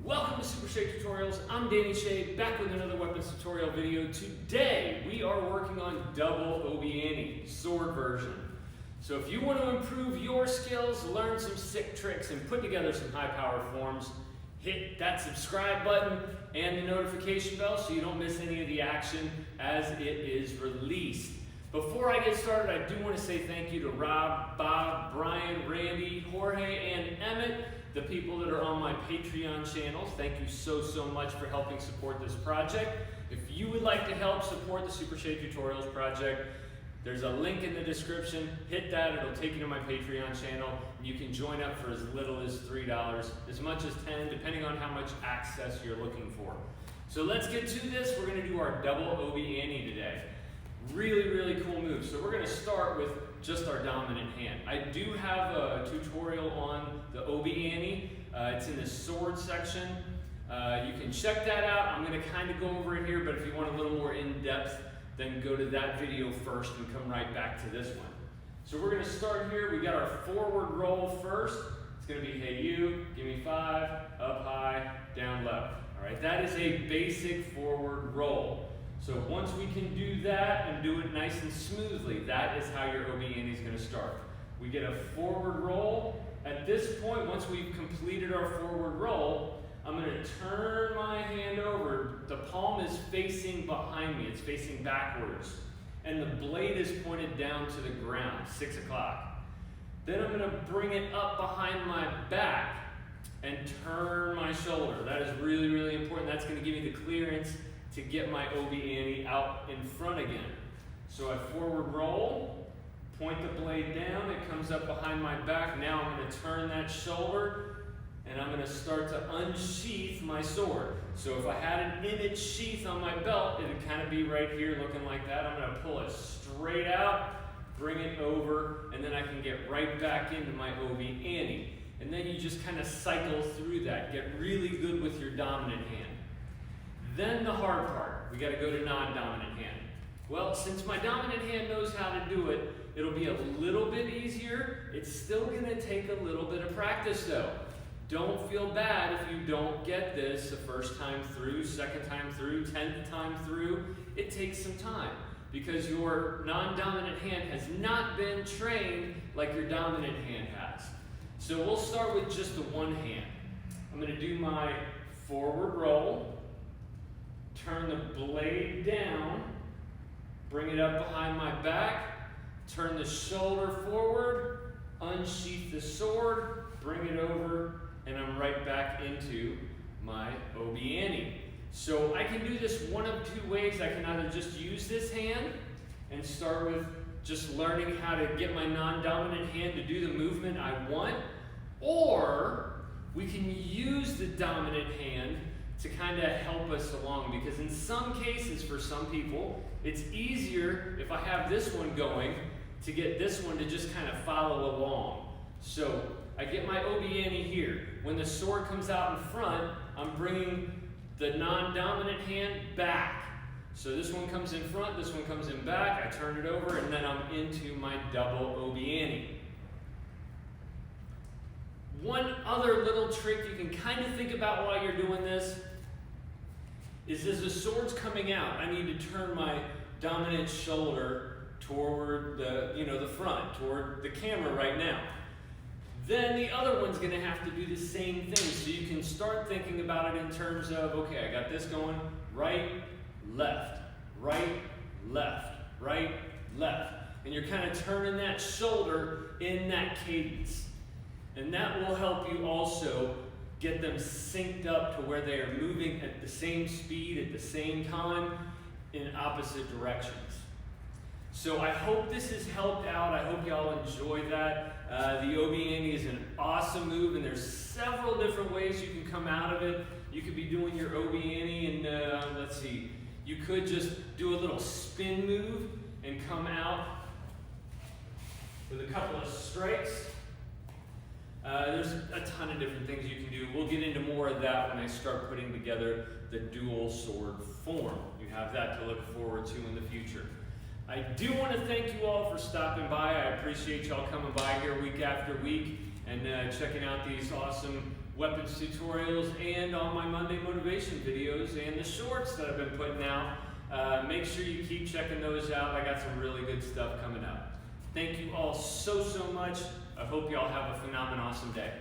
Welcome to Super Shake Tutorials. I'm Danny Shea, back with another weapons tutorial video. Today we are working on double Obi-Ani, sword version. So if you want to improve your skills, learn some sick tricks, and put together some high power forms, hit that subscribe button and the notification bell so you don't miss any of the action as it is released. Before I get started, I do want to say thank you to Rob, Bob, Brian, Randy, Jorge, and Emmett, the people that are on my Patreon channels. Thank you so much for helping support this project. If you would like to help support the Super Shake Tutorials project, there's a link in the description. Hit that, it'll take you to my Patreon channel. And you can join up for as little as $3, as much as $10, depending on how much access you're looking for. So let's get to this. We're gonna do our double Obi-Ani today. Really cool move. So we're gonna start with just our dominant hand. I do have a tutorial on the Obi-Ani. It's in the sword section. You can check that out. I'm gonna kind of go over it here, but if you want a little more in-depth, then go to that video first and come right back to this one. So we're gonna start here. We got our forward roll first. It's gonna be, hey you, give me 5, up high, down low. All right, that is a basic forward roll. So once we can do that and do it nice and smoothly, that is how your Obi-Ani is going to start. We get a forward roll. At this point, once we've completed our forward roll, I'm going to turn my hand over. The palm is facing behind me. It's facing backwards. And the blade is pointed down to the ground, 6 o'clock. Then I'm going to bring it up behind my back and turn my shoulder. That is really important. That's going to give me the clearance to get my Obi-Ani out in front again. So I forward roll, point the blade down, it comes up behind my back. Now I'm going to turn that shoulder and I'm going to start to unsheath my sword. So if I had an image sheath on my belt, it would kind of be right here looking like that. I'm going to pull it straight out, bring it over, and then I can get right back into my Obi-Ani. And then you just kind of cycle through that. Get really good with your dominant hand. Then the hard part, we got to go to non-dominant hand. Well, since my dominant hand knows how to do it, it'll be a little bit easier. It's still going to take a little bit of practice though. Don't feel bad if you don't get this the first time through, second time through, 10th time through. It takes some time because your non-dominant hand has not been trained like your dominant hand has. So we'll start with just the one hand. I'm going to do my forward roll. Turn the blade down, bring it up behind my back, turn the shoulder forward, unsheath the sword, bring it over, and I'm right back into my Obi-Ani. So I can do this one of two ways. I can either just use this hand and start with just learning how to get my non-dominant hand to do the movement I want, or we can use the dominant hand to kind of help us along, because in some cases, for some people, it's easier if I have this one going to get this one to just kind of follow along. So I get my Obi-Ani here. When the sword comes out in front, I'm bringing the non-dominant hand back. So this one comes in front, this one comes in back, I turn it over, and then I'm into my double Obi-Ani. One other little trick you can kind of think about while you're doing this is as the sword's coming out, I need to turn my dominant shoulder toward the front, toward the camera right now. Then the other one's gonna have to do the same thing. So you can start thinking about it in terms of, okay, I got this going, right, left, right, left, right, left. And you're kind of turning that shoulder in that cadence. And that will help you also get them synced up to where they are moving at the same speed, at the same time, in opposite directions. So I hope this has helped out. I hope y'all enjoyed that. The Obi-Ani is an awesome move, and there's several different ways you can come out of it. You could be doing your Obi-Ani and let's see, you could just do a little spin move and come out with a couple of strikes. There's a ton of different things you can do. We'll get into more of that when I start putting together the dual sword form. You have that to look forward to in the future. I do want to thank you all for stopping by. I appreciate y'all coming by here week after week and checking out these awesome weapons tutorials and on my Monday motivation videos and the shorts that I've been putting out. Make sure you keep checking those out. I got some really good stuff coming up. Thank you all so much. I hope you all have a phenomenal, awesome day.